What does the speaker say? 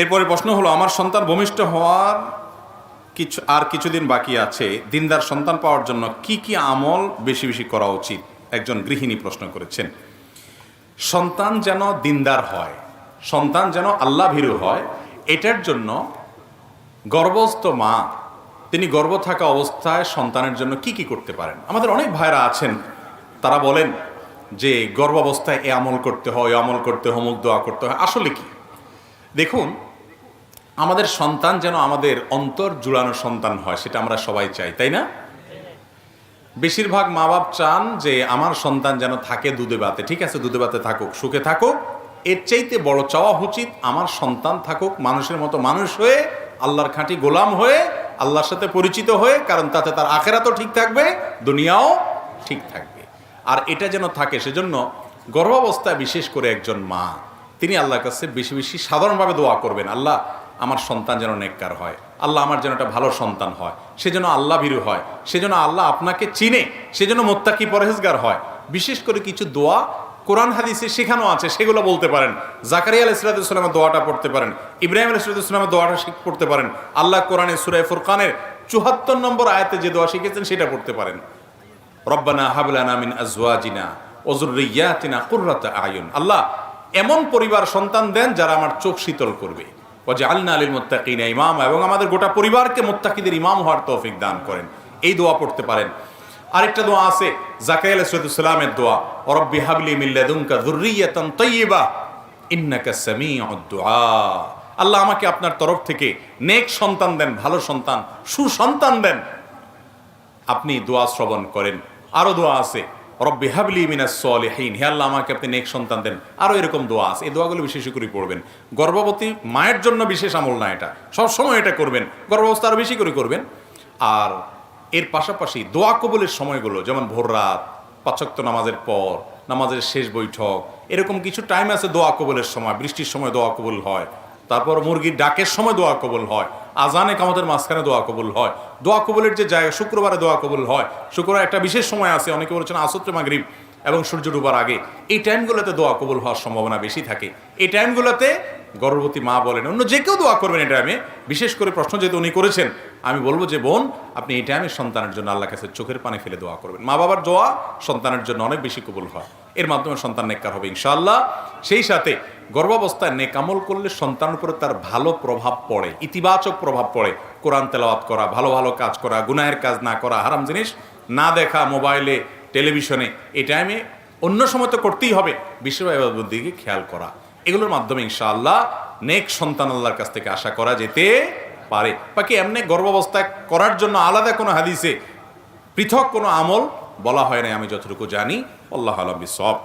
এরপরে প্রশ্ন হলো, আমার সন্তান ভূমিষ্ঠ হওয়ার কিছুদিন বাকি আছে, দিনদার সন্তান পাওয়ার জন্য কি কি আমল বেশি বেশি করা উচিত? একজন গৃহিণী প্রশ্ন করেছেন। সন্তান যেন দিনদার হয়, সন্তান যেন আল্লাহ ভীরু হয়, এটার জন্য গর্ভস্থ মা তিনি গর্ভ থাকা অবস্থায় সন্তানের জন্য কি কি করতে পারেন? আমাদের অনেক ভাইরা আছেন, তারা বলেন যে গর্ভাবস্থায় এ আমল করতে হয়, এ আমল করতে হয়, অমুক দোয়া করতে হয়। আসলে কি? দেখুন, আমাদের সন্তান যেন আমাদের অন্তর জুড়ানো সন্তান হয়, সেটা আমরা সবাই চাই, তাই না? বেশিরভাগ মা বাপ চান যে আমার সন্তান যেন থাকে দুধে ভাতে। ঠিক আছে, দুধে ভাতে থাকুক, সুখে থাকুক। এর চাইতে বড় চাওয়া উচিত আমার সন্তান থাকুক মানুষের মতো মানুষ হয়ে, আল্লাহর খাঁটি গোলাম হয়ে, আল্লাহর সাথে পরিচিত হয়ে, কারণ তাতে তার আখেরাতও ঠিক থাকবে, দুনিয়াও ঠিক থাকবে। আর এটা যেন থাকে, সেজন্য গর্ভাবস্থায় বিশেষ করে একজন মা তিনি আল্লাহর কাছে বেশি বেশি সাধারণভাবে দোয়া করবেন, আল্লাহ আমার সন্তান যেন নেককার হয়, আল্লাহ আমার যেন একটা ভালো সন্তান হয়, সেজন্য আল্লাহ ভীরু হয়, সেজন্য আল্লাহ আপনাকে চিনে, সেজন্য মুত্তাকি পরহেজগার হয়। বিশেষ করে কিছু দোয়া কোরআন হাদিসে শেখানো আছে, সেগুলো বলতে পারেন। জাকারিয়া আলাইহিস সালামের দোয়াটা পড়তে পারেন, ইব্রাহিম আলাইহিস সালামের দোয়াটা পড়তে পারেন। আল্লাহ কোরআনে সূরা ফুরকানের ৭৪ নম্বর আয়াতে যে দোয়া শিখেছেন সেটা পড়তে পারেন। রব্বানা হাব লানা মিন আজওয়াজিনা ওয়া যুররিয়াতিনা কুররাতা আয়ুন। আল্লাহ এমন পরিবার সন্তান দেন যারা আমার চোখ শীতল করবে। ওয়াজআলনা লিল মুত্তাকিনা ইমামা, এবং আমাদের গোটা পরিবারকে মুত্তাকিদের ইমাম হওয়ার তৌফিক দান করেন। এই দোয়া পড়তে পারেন। আরেকটা দোয়া আছে জাকারিয়া আলাইহিস সালামের দোয়া, রব্বি হাবলি মিন লাদুনকা যুররিয়াতান তাইয়্যিবা ইন্নাকা সামিউদ দুআ। আল্লাহ আমাকে আপনার তরফ থেকে নেক সন্তান দেন, ভালো সন্তান, সুসন্তান দেন, আপনি দোয়া শ্রবণ করেন। আরো দোয়া আছে, রব্বি হাবলি মিনাস সলিহিন, হে আল্লাহ আমাকে আপনি নেক সন্তান দেন। আরো এরকম দোয়া আছে। এই দোয়াগুলো বিশেষ করে পড়বেন। গর্ভবতী মায়ের জন্য বিশেষ আমল না এটা, সবসময় এটা করবেন, গর্ভাবস্থা আরো বেশি করে করবেন। আর এর পাশাপাশি দোয়া কবুলের সময়গুলো, যেমন ভোর রাত, ৫ ওয়াক্ত নামাজের পর, নামাজের শেষ বৈঠক, এরকম কিছু টাইম আছে দোয়া কবুলের সময়। বৃষ্টির সময় দোয়া কবুল হয়, তারপর মুরগির ডাকের সময় দোয়া কবুল হয়, আজানে কামতের মাঝখানে দোয়া কবুল হয়। দোয়া কবুলের যে জায়গা, শুক্রবারে দোয়া কবুল হয়। শুক্রবার একটা বিশেষ সময় আছে, অনেকে বলেছেন আসর মাগরিব এবং সূর্য ডুবার আগে। এই টাইমগুলোতে দোয়া কবুল হওয়ার সম্ভাবনা বেশি থাকে। এই টাইমগুলোতে গর্ভবতী মা বলেন, অন্য যে কেউ দোয়া করবেন এই টাইমে। বিশেষ করে প্রশ্ন যেহেতু উনি করেছেন, আমি বলবো যে বোন, আপনি এই টাইমে সন্তানের জন্য আল্লাহর কাছে চোখের পানি ফেলে দোয়া করবেন। মা বাবার দোয়া সন্তানের জন্য অনেক বেশি কবুল হয়, এর মাধ্যমে সন্তান নেককার হবে ইনশাআল্লাহ। সেই সাথে গর্ভাবস্থায় নেক আমল করলে সন্তানের উপরে তার ভালো প্রভাব পড়ে, ইতিবাচক প্রভাব পড়ে। কোরআন তেলাওয়াত করা, ভালো ভালো কাজ করা, গুনাহের কাজ না করা, হারাম জিনিস না দেখা, মোবাইলে, টেলিভিশনে, এই টাইমে অন্য সময় তো করতেই হবে, বিশেষ ইবাদতের দিকে খেয়াল করা। এগুলোর মাধ্যমে ইনশাআল্লাহ নেক সন্তান আল্লাহর কাছ থেকে আশা করা যেতে পারে। বাকি এমনি গর্ভাবস্থায় করার জন্য আলাদা কোনো হাদিসে পৃথক কোনো আমল বলা হয় না, আমি যতটুকু জানি। আল্লাহু আ'লাম বিসওয়াব।